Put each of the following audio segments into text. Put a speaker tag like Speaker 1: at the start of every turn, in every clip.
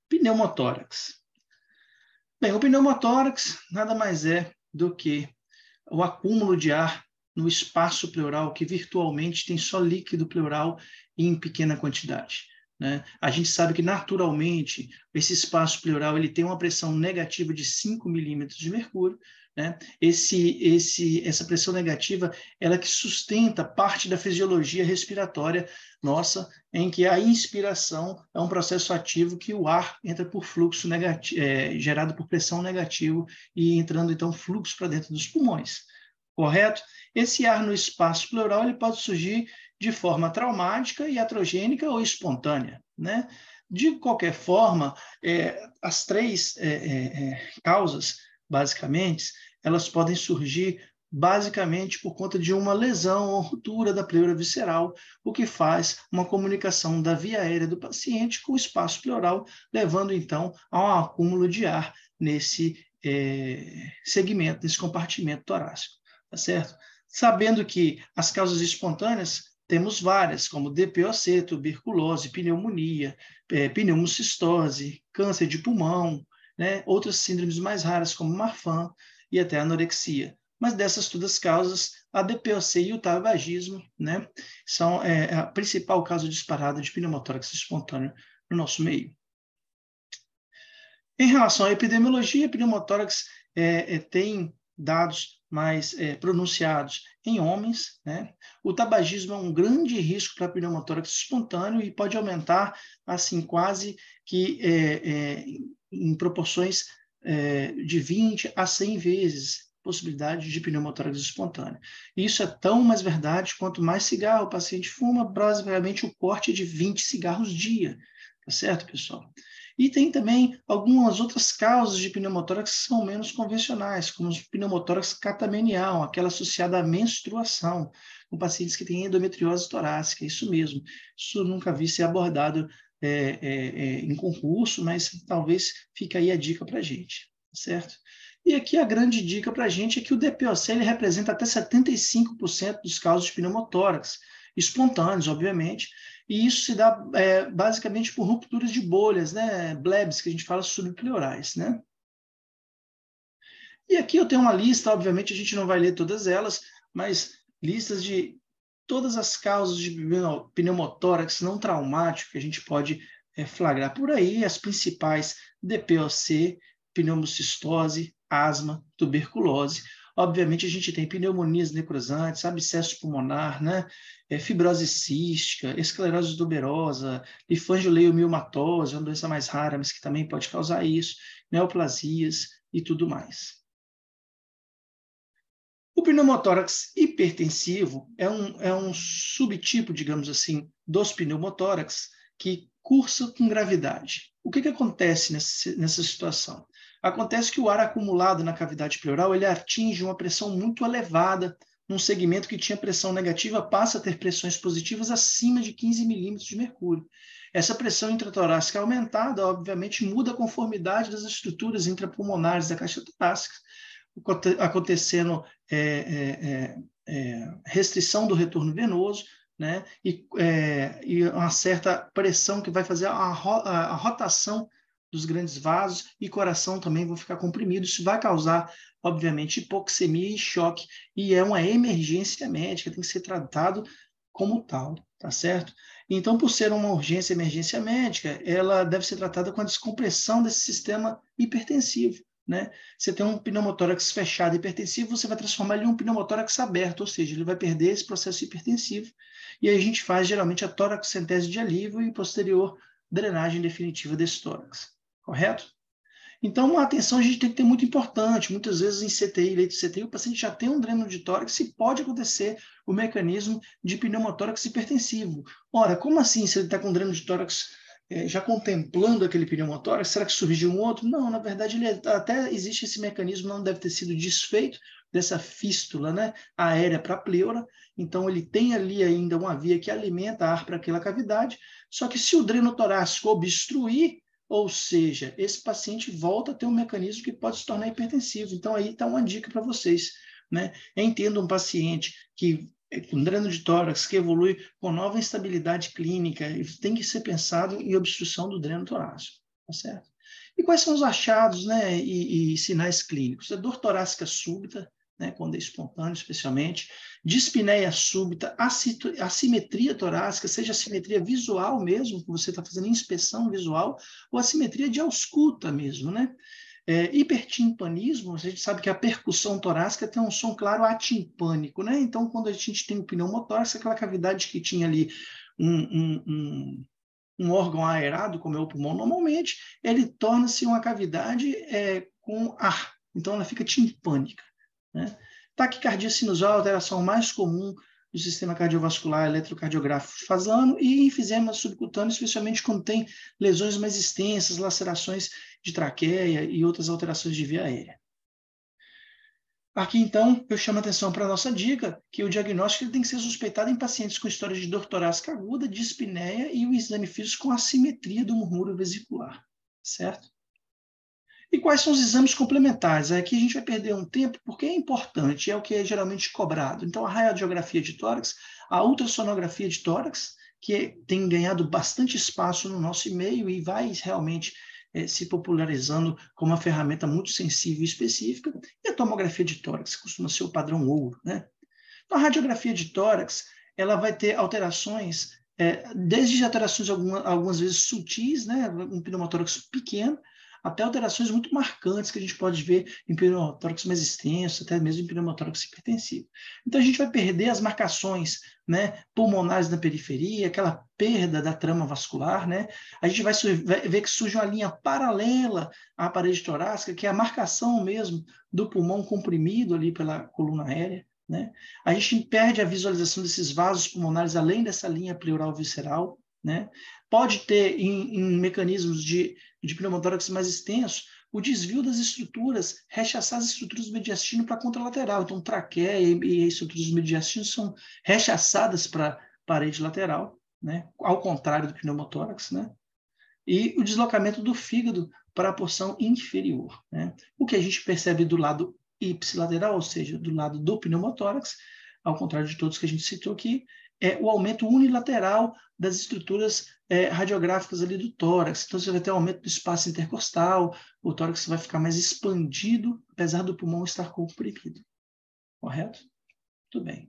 Speaker 1: Pneumotórax. Bem, o pneumotórax nada mais é do que o acúmulo de ar no espaço pleural, que virtualmente tem só líquido pleural em pequena quantidade, né? A gente sabe que, naturalmente, esse espaço pleural ele tem uma pressão negativa de 5 milímetros de mercúrio, né? Essa pressão negativa ela que sustenta parte da fisiologia respiratória nossa, em que a inspiração é um processo ativo que o ar entra por fluxo negativo, gerado por pressão negativa e entrando, então, fluxo para dentro dos pulmões. Correto? Esse ar no espaço pleural ele pode surgir de forma traumática, iatrogênica ou espontânea, né? De qualquer forma, as três causas, basicamente, elas podem surgir basicamente por conta de uma lesão ou ruptura da pleura visceral, o que faz uma comunicação da via aérea do paciente com o espaço pleural, levando então a um acúmulo de ar nesse segmento, nesse compartimento torácico, tá certo? Sabendo que as causas espontâneas temos várias, como DPOC, tuberculose, pneumonia, pneumocistose, câncer de pulmão, né? Outras síndromes mais raras, como Marfan e até anorexia. Mas dessas todas as causas, a DPOC e o tabagismo, né, são a principal causa disparada de pneumotórax espontâneo no nosso meio. Em relação à epidemiologia, a pneumotórax tem dados mais pronunciados em homens, né? O tabagismo é um grande risco para pneumotórax espontâneo e pode aumentar, assim, quase que em proporções de 20 a 100 vezes possibilidade de pneumotórax espontâneo. Isso é tão mais verdade quanto mais cigarro o paciente fuma, basicamente o corte é de 20 cigarros dia, tá certo, pessoal? E tem também algumas outras causas de pneumotórax que são menos convencionais, como o pneumotórax catamenial, aquela associada à menstruação, com pacientes que têm endometriose torácica, isso mesmo. Isso eu nunca vi ser abordado em concurso, mas talvez fique aí a dica para a gente, certo? E aqui a grande dica para a gente é que o DPOC ele representa até 75% dos casos de pneumotórax, espontâneos, obviamente, e isso se dá basicamente por rupturas de bolhas, né? Blebs, que a gente fala subpleurais, né? E aqui eu tenho uma lista, obviamente a gente não vai ler todas elas, mas listas de todas as causas de pneumotórax não traumático que a gente pode flagrar por aí, as principais: DPOC, pneumocistose, asma, tuberculose. Obviamente, a gente tem pneumonias necrosantes, abscesso pulmonar, né? Fibrose cística, esclerose tuberosa, linfangioleumiomatosa, uma doença mais rara, mas que também pode causar isso, neoplasias e tudo mais. O pneumotórax hipertensivo é um subtipo, digamos assim, dos pneumotórax que cursa com gravidade. O que acontece nessa situação? Acontece que o ar acumulado na cavidade pleural ele atinge uma pressão muito elevada, num segmento que tinha pressão negativa passa a ter pressões positivas acima de 15 milímetros de mercúrio. Essa pressão intratorácica aumentada, obviamente, muda a conformidade das estruturas intrapulmonares da caixa torácica, acontecendo restrição do retorno venoso, né? E uma certa pressão que vai fazer a rotação dos grandes vasos e coração também vão ficar comprimidos. Isso vai causar, obviamente, hipoxemia e choque, e é uma emergência médica, tem que ser tratado como tal, tá certo? Então, por ser uma emergência médica, ela deve ser tratada com a descompressão desse sistema hipertensivo, né? Você tem um pneumotórax fechado hipertensivo, você vai transformar ele em um pneumotórax aberto, ou seja, ele vai perder esse processo hipertensivo, e aí a gente faz geralmente a toraxentese de alívio e posterior drenagem definitiva desse tórax, correto? Então, uma atenção a gente tem que ter muito importante. Muitas vezes em CTI, leito de CTI, o paciente já tem um dreno de tórax e pode acontecer o mecanismo de pneumotórax hipertensivo. Ora, como assim se ele está com dreno de tórax já contemplando aquele pneumotórax, será que surgiu um outro? Não, na verdade, até existe esse mecanismo, não deve ter sido desfeito dessa fístula, né, aérea para a pleura, então ele tem ali ainda uma via que alimenta ar para aquela cavidade, só que se o dreno torácico obstruir, Ou seja, esse paciente volta a ter um mecanismo que pode se tornar hipertensivo. Então, aí está uma dica para vocês, né? Entenda um paciente com dreno de tórax que evolui com nova instabilidade clínica, tem que ser pensado em obstrução do dreno torácico, tá certo? E quais são os achados, né, e sinais clínicos? A dor torácica súbita, né, quando é espontâneo, especialmente, dispneia súbita, assimetria torácica, seja assimetria visual mesmo, que você está fazendo inspeção visual, ou assimetria de ausculta mesmo, né? Hipertimpanismo, a gente sabe que a percussão torácica tem um som claro atimpânico, né? Então, quando a gente tem o pneumotórax, aquela cavidade que tinha ali um órgão aerado, como é o pulmão normalmente, ele torna-se uma cavidade com ar, então ela fica timpânica, né? Taquicardia sinusal, alteração mais comum do sistema cardiovascular eletrocardiográfico fazano, e enfisema subcutâneo, especialmente quando tem lesões mais extensas, lacerações de traqueia e outras alterações de via aérea. Aqui, então, eu chamo a atenção para a nossa dica, que o diagnóstico ele tem que ser suspeitado em pacientes com história de dor torácica aguda, dispneia e o exame físico com assimetria do murmúrio vesicular, certo? E quais são os exames complementares? Aqui a gente vai perder um tempo, porque é importante, é o que é geralmente cobrado. Então, a radiografia de tórax, a ultrassonografia de tórax, que tem ganhado bastante espaço no nosso e-mail e vai realmente se popularizando como uma ferramenta muito sensível e específica, e a tomografia de tórax, que costuma ser o padrão ouro, né? Então, a radiografia de tórax, ela vai ter alterações, desde alterações algumas vezes sutis, né? Um pneumotórax pequeno, até alterações muito marcantes que a gente pode ver em pneumotórax mais extenso, até mesmo em pneumotórax hipertensivo. Então, a gente vai perder as marcações, né, pulmonares na periferia, aquela perda da trama vascular, né? A gente vai ver que surge uma linha paralela à parede torácica, que é a marcação mesmo do pulmão comprimido ali pela coluna aérea, né? A gente perde a visualização desses vasos pulmonares além dessa linha pleural visceral, né? Pode ter em mecanismos de pneumotórax mais extenso o desvio das estruturas, rechaçar as estruturas do mediastino para a contralateral. Então, traqueia e estruturas do mediastino são rechaçadas para a parede lateral, né? Ao contrário do pneumotórax, né? E o deslocamento do fígado para a porção inferior, né? O que a gente percebe do lado ipsilateral, ou seja, do lado do pneumotórax, ao contrário de todos que a gente citou aqui, é o aumento unilateral das estruturas radiográficas ali do tórax. Então, você vai ter um aumento do espaço intercostal, o tórax vai ficar mais expandido, apesar do pulmão estar comprimido. Correto? Muito bem.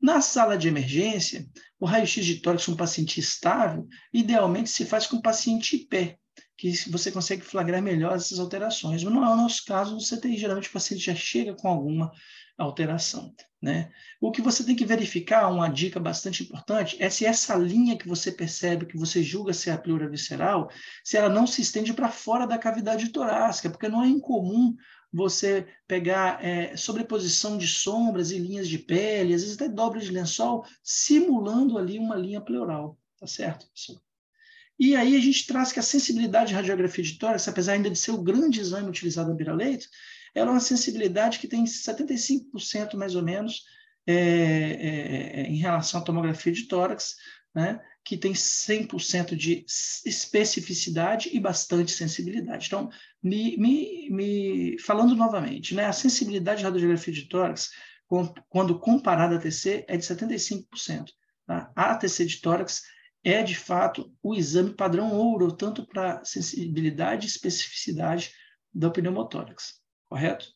Speaker 1: Na sala de emergência, o raio-x de tórax com um paciente estável, idealmente se faz com o paciente em pé, que você consegue flagrar melhor essas alterações. Mas não é o nosso caso, você tem, geralmente o paciente já chega com alguma alteração, né? O que você tem que verificar, uma dica bastante importante, é se essa linha que você percebe, que você julga ser a pleura visceral, se ela não se estende para fora da cavidade torácica, porque não é incomum você pegar sobreposição de sombras e linhas de pele, às vezes até dobra de lençol, simulando ali uma linha pleural, tá certo, pessoal? E aí a gente traz que a sensibilidade de radiografia de tórax, apesar ainda de ser o grande exame utilizado no Beira-Leito, ela é uma sensibilidade que tem 75% mais ou menos em relação à tomografia de tórax, né, que tem 100% de especificidade e bastante sensibilidade. Então, falando novamente, né, a sensibilidade de radiografia de tórax, quando comparada à ATC, é de 75%. Tá? A ATC de tórax é, de fato, o exame padrão ouro, tanto para sensibilidade e especificidade do pneumotórax, correto?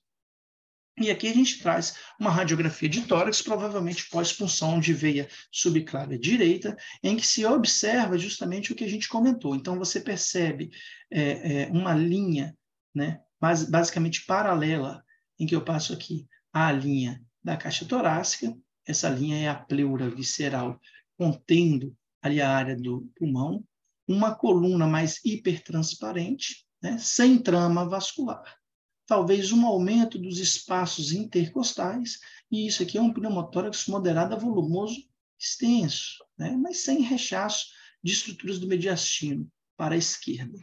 Speaker 1: E aqui a gente traz uma radiografia de tórax, provavelmente pós-punção de veia subclávia direita, em que se observa justamente o que a gente comentou. Então, você percebe uma linha, né, basicamente paralela, em que eu passo aqui a linha da caixa torácica, essa linha é a pleura visceral, contendo ali a área do pulmão, uma coluna mais hipertransparente, né, sem trama vascular. Talvez um aumento dos espaços intercostais, e isso aqui é um pneumotórax moderado a volumoso extenso, né, mas sem rechaço de estruturas do mediastino para a esquerda.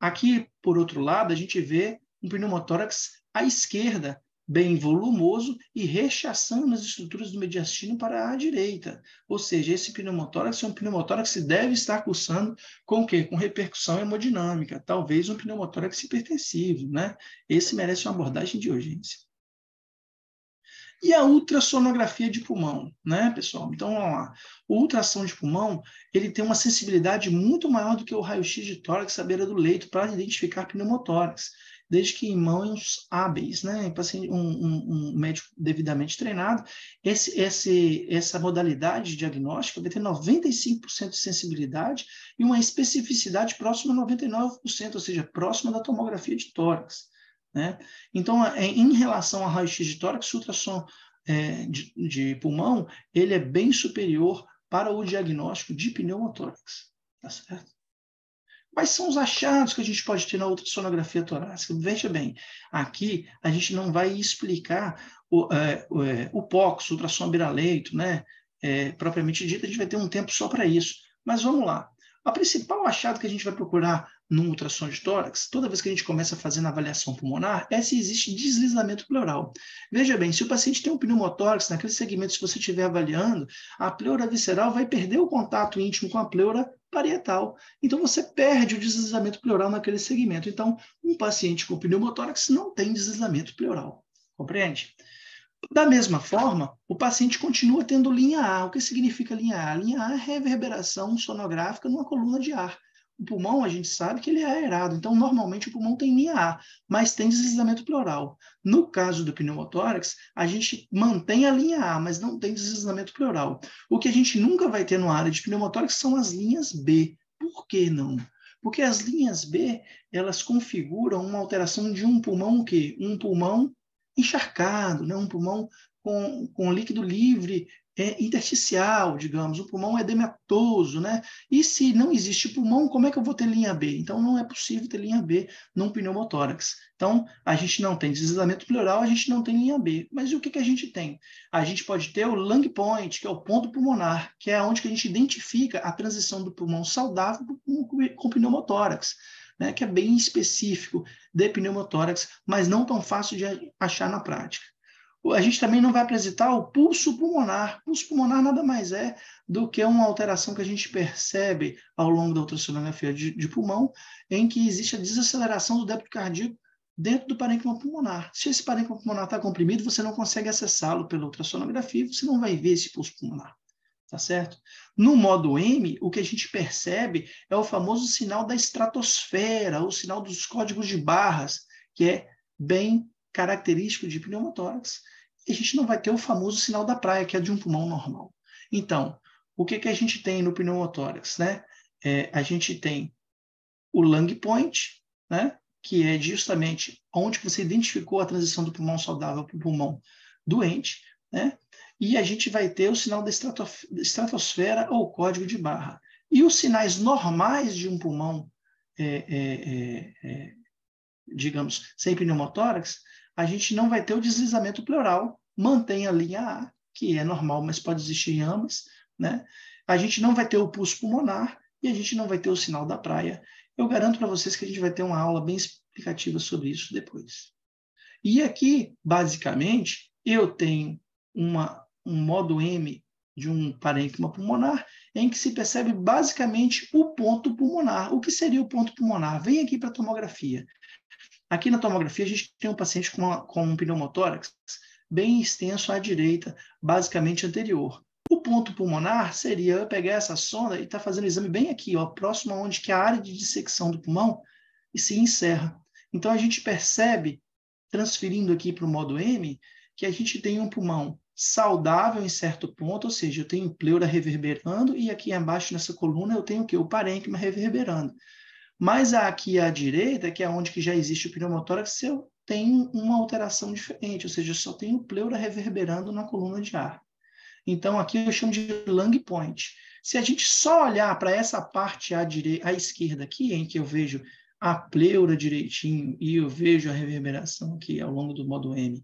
Speaker 1: Aqui, por outro lado, a gente vê um pneumotórax à esquerda, bem volumoso e rechaçando as estruturas do mediastino para a direita. Ou seja, esse pneumotórax é um pneumotórax que deve estar cursando com o quê? Com repercussão hemodinâmica, talvez um pneumotórax hipertensivo, né? Esse merece uma abordagem de urgência. E a ultrassonografia de pulmão, né, pessoal? Então, vamos lá. O ultrassom de pulmão, ele tem uma sensibilidade muito maior do que o raio-x de tórax à beira do leito para identificar pneumotórax, desde que em mãos hábeis, né? Um médico devidamente treinado, essa modalidade diagnóstica vai ter 95% de sensibilidade e uma especificidade próxima a 99%, ou seja, próxima da tomografia de tórax. Né? Então, em relação ao raio-x de tórax, o ultrassom de pulmão, ele é bem superior para o diagnóstico de pneumotórax. Tá certo? Quais são os achados que a gente pode ter na ultrassonografia torácica? Veja bem, aqui a gente não vai explicar o POX, ultrassom beira-leito, né? Propriamente dito, a gente vai ter um tempo só para isso. Mas vamos lá. A principal achado que a gente vai procurar no ultrassom de tórax, toda vez que a gente começa a fazer na avaliação pulmonar, é se existe deslizamento pleural. Veja bem, se o paciente tem um pneumotórax, naquele segmento, se você estiver avaliando, a pleura visceral vai perder o contato íntimo com a pleura parietal. Então, você perde o deslizamento pleural naquele segmento. Então, um paciente com pneumotórax não tem deslizamento pleural. Compreende? Da mesma forma, o paciente continua tendo linha A. O que significa linha A? Linha A é reverberação sonográfica numa coluna de ar. O pulmão, a gente sabe que ele é aerado, então normalmente o pulmão tem linha A, mas tem deslizamento pleural. No caso do pneumotórax, a gente mantém a linha A, mas não tem deslizamento pleural. O que a gente nunca vai ter na área de pneumotórax são as linhas B. Por que não? Porque as linhas B, elas configuram uma alteração de um pulmão o quê? Um pulmão encharcado, né? Um pulmão com líquido livre intersticial, digamos, o pulmão edematoso, né? E se não existe pulmão, como é que eu vou ter linha B? Então, não é possível ter linha B num pneumotórax. Então, a gente não tem deslizamento pleural, a gente não tem linha B. Mas e o que a gente tem? A gente pode ter o lung point, que é o ponto pulmonar, que é onde que a gente identifica a transição do pulmão saudável com pneumotórax, né? Que é bem específico de pneumotórax, mas não tão fácil de achar na prática. A gente também não vai apresentar o pulso pulmonar. Pulso pulmonar nada mais é do que uma alteração que a gente percebe ao longo da ultrassonografia de pulmão, em que existe a desaceleração do débito cardíaco dentro do parênquima pulmonar. Se esse parênquima pulmonar está comprimido, você não consegue acessá-lo pela ultrassonografia, você não vai ver esse pulso pulmonar. Tá certo? No modo M, o que a gente percebe é o famoso sinal da estratosfera, o sinal dos códigos de barras, que é bem característico de pneumotórax. E a gente não vai ter o famoso sinal da praia, que é de um pulmão normal. Então, o que a gente tem no pneumotórax? Né? A gente tem o lung point, né? Que é justamente onde você identificou a transição do pulmão saudável para o pulmão doente, né? E a gente vai ter o sinal da estratosfera ou código de barra. E os sinais normais de um pulmão, digamos, sem pneumotórax, a gente não vai ter o deslizamento pleural, mantém a linha A, que é normal, mas pode existir em ambas, né? A gente não vai ter o pulso pulmonar e a gente não vai ter o sinal da praia. Eu garanto para vocês que a gente vai ter uma aula bem explicativa sobre isso depois. E aqui, basicamente, eu tenho um modo M de um parênquima pulmonar, em que se percebe basicamente o ponto pulmonar. O que seria o ponto pulmonar? Vem aqui para a tomografia. Aqui na tomografia, a gente tem um paciente com um pneumotórax bem extenso à direita, basicamente anterior. O ponto pulmonar seria eu pegar essa sonda e estar fazendo o exame bem aqui, ó, próximo aonde que a área de dissecção do pulmão se encerra. Então, a gente percebe, transferindo aqui para o modo M, que a gente tem um pulmão saudável em certo ponto, ou seja, eu tenho pleura reverberando e aqui abaixo nessa coluna eu tenho o quê? O parênquima reverberando. Mas aqui à direita, que é onde que já existe o pneumotórax, eu tenho uma alteração diferente, ou seja, eu só tenho pleura reverberando na coluna de ar. Então, aqui eu chamo de lung point. Se a gente só olhar para essa parte à esquerda aqui, em que eu vejo a pleura direitinho e eu vejo a reverberação aqui ao longo do modo M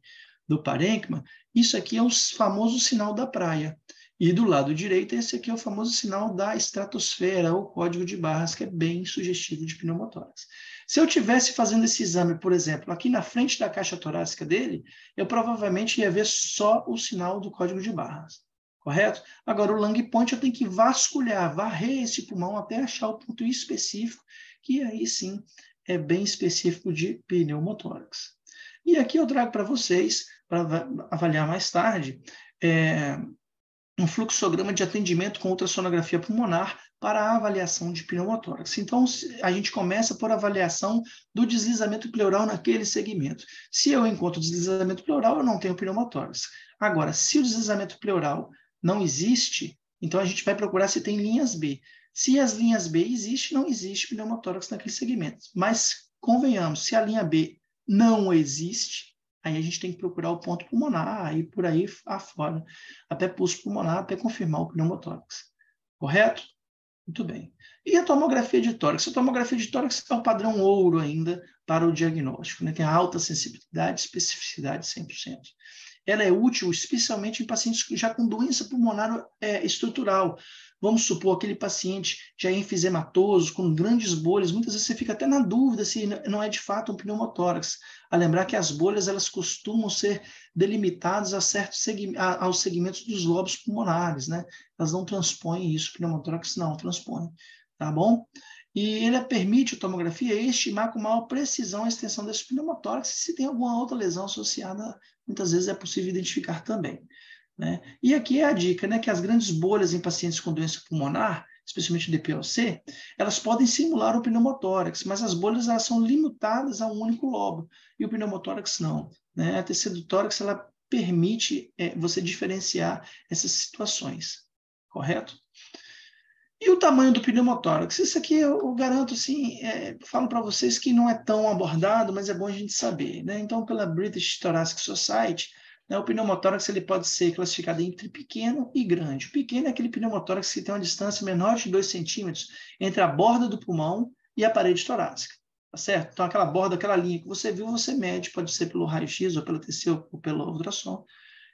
Speaker 1: do parênquima, isso aqui é o famoso sinal da praia. E do lado direito, esse aqui é o famoso sinal da estratosfera, ou código de barras, que é bem sugestivo de pneumotórax. Se eu tivesse fazendo esse exame, por exemplo, aqui na frente da caixa torácica dele, eu provavelmente ia ver só o sinal do código de barras, correto? Agora, o lung point eu tenho que vasculhar, varrer esse pulmão até achar o ponto específico, que aí sim é bem específico de pneumotórax. E aqui eu trago para vocês, para avaliar mais tarde, um fluxograma de atendimento com ultrassonografia pulmonar para a avaliação de pneumotórax. Então, a gente começa por avaliação do deslizamento pleural naquele segmento. Se eu encontro deslizamento pleural, eu não tenho pneumotórax. Agora, se o deslizamento pleural não existe, então a gente vai procurar se tem linhas B. Se as linhas B existem, não existe pneumotórax naquele segmento. Mas, convenhamos, se a linha B não existe, aí a gente tem que procurar o ponto pulmonar, aí por aí afora, até pulso pulmonar, até confirmar o pneumotórax. Correto? Muito bem. E a tomografia de tórax? A tomografia de tórax é o padrão ouro ainda para o diagnóstico, né? Tem alta sensibilidade, especificidade 100%. Ela é útil especialmente em pacientes já com doença pulmonar estrutural. Vamos supor aquele paciente já enfisematoso, com grandes bolhas, muitas vezes você fica até na dúvida se não é de fato um pneumotórax. A lembrar que as bolhas elas costumam ser delimitadas aos segmentos dos lobos pulmonares, né? Elas não transpõem isso, pneumotórax não transpõe, tá bom? E ele permite a tomografia estimar com maior precisão a extensão desse pneumotórax, se tem alguma outra lesão associada, muitas vezes é possível identificar também. Né? E aqui é a dica, né, que as grandes bolhas em pacientes com doença pulmonar, especialmente DPOC, elas podem simular o pneumotórax, mas as bolhas elas são limitadas a um único lobo, e o pneumotórax não. Né? A TC do tórax ela permite você diferenciar essas situações, correto? E o tamanho do pneumotórax? Isso aqui eu garanto, assim, falo para vocês que não é tão abordado, mas é bom a gente saber. Né? Então, pela British Thoracic Society, né, o pneumotórax ele pode ser classificado entre pequeno e grande. O pequeno é aquele pneumotórax que tem uma distância menor de 2 centímetros entre a borda do pulmão e a parede torácica. Tá certo? Então, aquela borda, aquela linha que você viu, você mede, pode ser pelo raio-x, ou pelo TC, ou pelo ultrassom,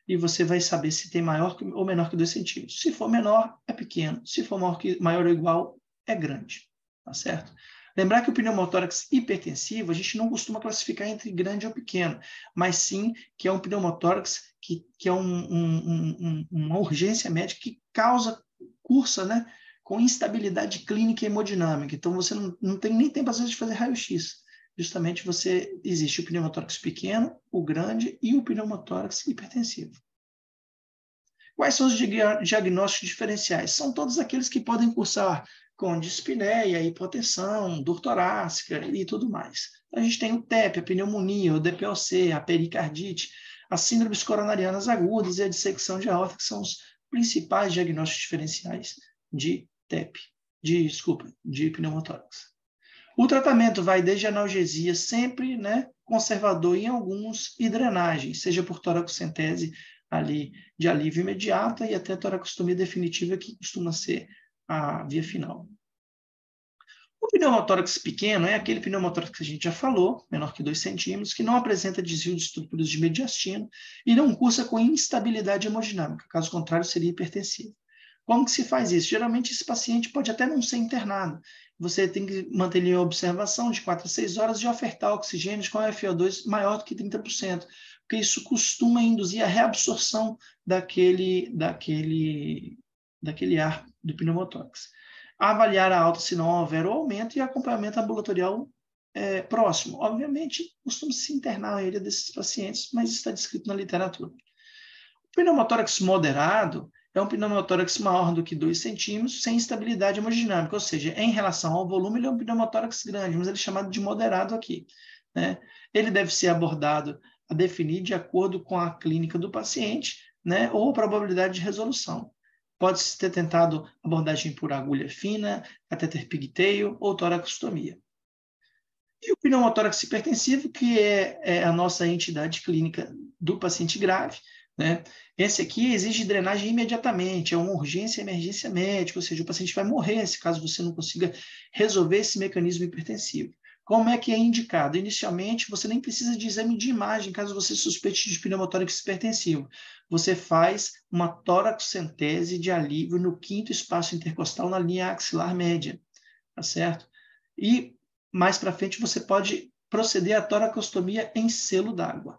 Speaker 1: e você vai saber se tem maior ou menor que 2 centímetros. Se for menor, é pequeno. Se for maior ou igual, é grande. Tá certo? Lembrar que o pneumotórax hipertensivo, a gente não costuma classificar entre grande ou pequeno, mas sim que é um pneumotórax que é uma urgência médica que cursa, né, com instabilidade clínica e hemodinâmica. Então, você não tem nem tempo, às vezes, de fazer raio-x. Justamente existe o pneumotórax pequeno, o grande e o pneumotórax hipertensivo. Quais são os diagnósticos diferenciais? São todos aqueles que podem cursar com dispneia, hipotensão, dor torácica e tudo mais. A gente tem o TEP, a pneumonia, o DPOC, a pericardite, as síndromes coronarianas agudas e a dissecção de aorta, que são os principais diagnósticos diferenciais de TEP, de pneumotórax. O tratamento vai desde analgesia, sempre, né, conservador em alguns, e drenagem, seja por toracocentese ali de alívio imediato e até toracostomia definitiva, que costuma ser a via final. O pneumotórax pequeno é aquele pneumotórax que a gente já falou, menor que 2 centímetros, que não apresenta desvio de estruturas de mediastino e não cursa com instabilidade hemodinâmica, caso contrário seria hipertensivo. Como que se faz isso? Geralmente esse paciente pode até não ser internado. Você tem que manter ele em observação de 4 a 6 horas e ofertar oxigênio com FO2 maior do que 30%, porque isso costuma induzir a reabsorção daquele ar do pneumotórax. Avaliar a alta se não houver o aumento e acompanhamento ambulatorial próximo. Obviamente, costuma se internar a maioria desses pacientes, mas isso está descrito na literatura. O pneumotórax moderado é um pneumotórax maior do que 2 centímetros, sem instabilidade hemodinâmica, ou seja, em relação ao volume, ele é um pneumotórax grande, mas ele é chamado de moderado aqui. Né? Ele deve ser abordado a definir de acordo com a clínica do paciente, né, ou a probabilidade de resolução. Pode-se ter tentado abordagem por agulha fina, catéter pigtail ou toracostomia. E o pneumotórax hipertensivo, que é a nossa entidade clínica do paciente grave, né? Esse aqui exige drenagem imediatamente, é uma urgência e emergência médica, ou seja, o paciente vai morrer se caso você não consiga resolver esse mecanismo hipertensivo. Como é que é indicado? Inicialmente, você nem precisa de exame de imagem, caso você suspeite de pneumotórax hipertensivo. Você faz uma toracocentese de alívio no 5º espaço intercostal na linha axilar média, tá certo? E mais para frente você pode proceder à toracostomia em selo d'água.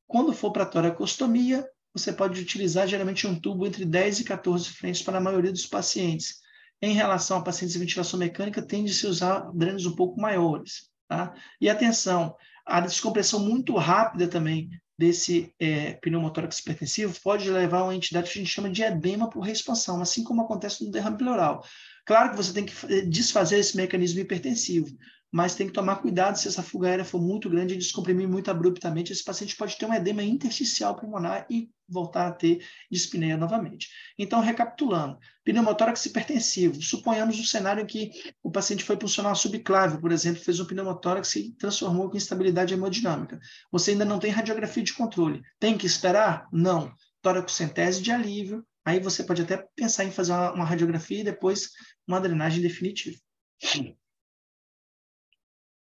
Speaker 1: Quando for para a toracostomia, você pode utilizar geralmente um tubo entre 10 e 14 frentes para a maioria dos pacientes. Em relação a pacientes de ventilação mecânica, tende-se a usar drenos um pouco maiores. Tá? E atenção, a descompressão muito rápida também desse pneumotórax hipertensivo pode levar a uma entidade que a gente chama de edema por reexpansão, assim como acontece no derrame pleural. Claro que você tem que desfazer esse mecanismo hipertensivo, mas tem que tomar cuidado se essa fuga aérea for muito grande e descomprimir muito abruptamente. Esse paciente pode ter um edema intersticial pulmonar e voltar a ter dispneia novamente. Então, recapitulando, pneumotórax hipertensivo. Suponhamos um cenário em que o paciente foi pulsionar uma subclave, por exemplo, fez um pneumotórax e transformou com instabilidade hemodinâmica. Você ainda não tem radiografia de controle. Tem que esperar? Não. Toracocentese de alívio. Aí você pode até pensar em fazer uma radiografia e depois uma drenagem definitiva.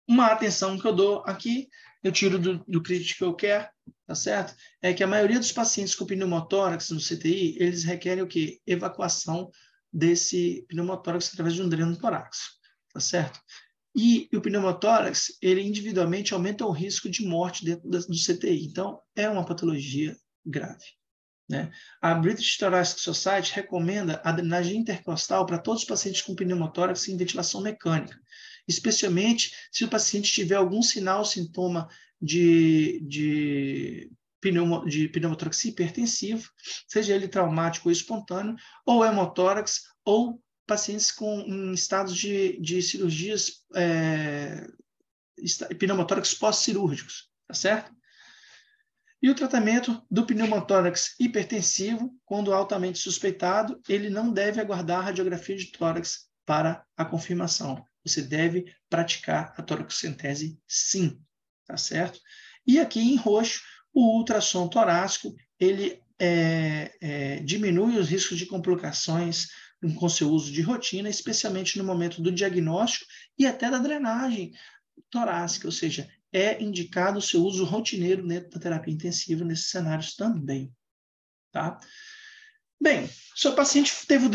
Speaker 1: Uma atenção que eu dou aqui, eu tiro do critical care, tá certo? É que a maioria dos pacientes com pneumotórax no CTI, eles requerem o quê? Evacuação desse pneumotórax através de um dreno torácico, tá certo? E o pneumotórax, ele individualmente aumenta o risco de morte dentro do CTI. Então, é uma patologia grave. Né? A British Thoracic Society recomenda a drenagem intercostal para todos os pacientes com pneumotórax em ventilação mecânica, especialmente se o paciente tiver algum sinal, sintoma de pneumotórax hipertensivo, seja ele traumático ou espontâneo, ou hemotórax, ou pacientes em estados de cirurgias pneumotórax pós-cirúrgicos, tá certo? E o tratamento do pneumotórax hipertensivo, quando altamente suspeitado, ele não deve aguardar a radiografia de tórax para a confirmação. Você deve praticar a toracocentese sim, tá certo? E aqui em roxo, o ultrassom torácico, ele diminui os riscos de complicações com seu uso de rotina, especialmente no momento do diagnóstico e até da drenagem torácica, ou seja, é indicado o seu uso rotineiro dentro da terapia intensiva nesses cenários também. Tá? Bem, seu paciente teve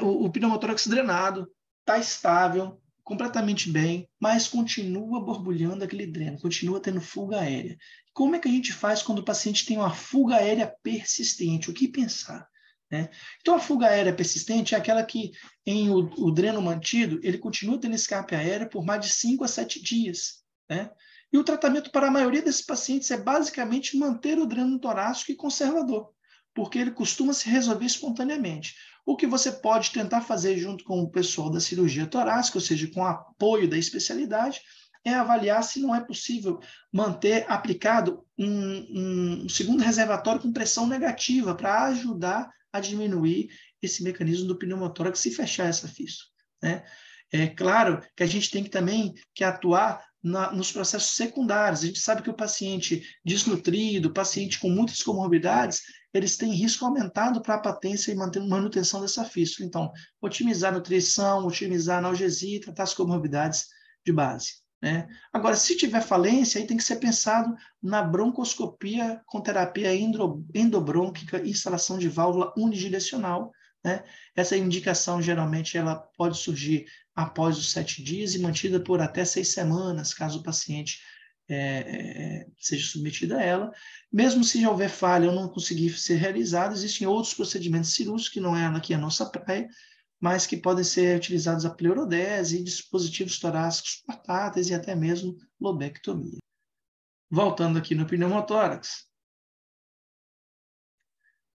Speaker 1: o pneumotórax drenado, está estável, completamente bem, mas continua borbulhando aquele dreno, continua tendo fuga aérea. Como é que a gente faz quando o paciente tem uma fuga aérea persistente? O que pensar? Né? Então, a fuga aérea persistente é aquela que, em o dreno mantido, ele continua tendo escape aéreo por mais de 5 a 7 dias. Né? E o tratamento para a maioria desses pacientes é basicamente manter o dreno torácico e conservador, porque ele costuma se resolver espontaneamente. O que você pode tentar fazer junto com o pessoal da cirurgia torácica, ou seja, com apoio da especialidade, é avaliar se não é possível manter aplicado um segundo reservatório com pressão negativa para ajudar a diminuir esse mecanismo do pneumotórax e fechar essa fístula. Né? É claro que a gente tem que também atuar nos processos secundários. A gente sabe que o paciente desnutrido, paciente com muitas comorbidades, eles têm risco aumentado para a patência e manutenção dessa fístula. Então, otimizar a nutrição, otimizar a analgesia, tratar as comorbidades de base. Né? Agora, se tiver falência, aí tem que ser pensado na broncoscopia com terapia endobrônquica e instalação de válvula unidirecional. Né? Essa indicação, geralmente, ela pode surgir após os 7 dias e mantida por até 6 semanas, caso o paciente seja submetido a ela. Mesmo se já houver falha ou não conseguir ser realizado, existem outros procedimentos cirúrgicos, que não é aqui a nossa praia, mas que podem ser utilizados a pleurodese, dispositivos torácicos portáteis e até mesmo lobectomia. Voltando aqui no pneumotórax.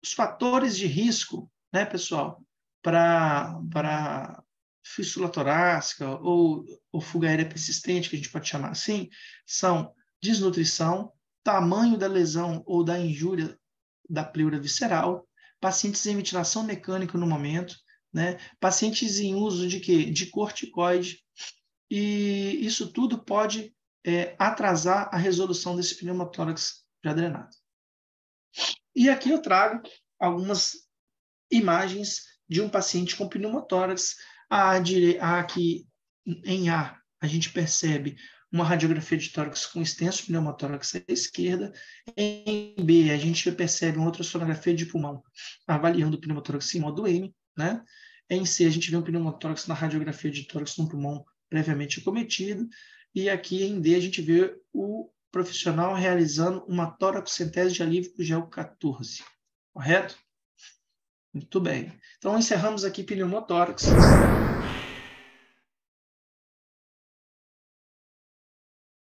Speaker 1: Os fatores de risco, né, pessoal, para fístula torácica ou fuga aérea persistente, que a gente pode chamar assim, são desnutrição, tamanho da lesão ou da injúria da pleura visceral, pacientes em ventilação mecânica no momento, né? Pacientes em uso de quê? De corticoide, e isso tudo pode atrasar a resolução desse pneumotórax já drenado. E aqui eu trago algumas imagens de um paciente com pneumotórax. Aqui em A, a gente percebe uma radiografia de tórax com extenso pneumotórax à esquerda. Em B, a gente percebe uma ultrassonografia de pulmão avaliando o pneumotórax em modo M. Né? Em C, a gente vê um pneumotórax na radiografia de tórax no pulmão previamente acometido, e aqui em D a gente vê o profissional realizando uma toracocentese de alívio com gel 14, correto? Muito bem. Então, encerramos aqui pneumotórax.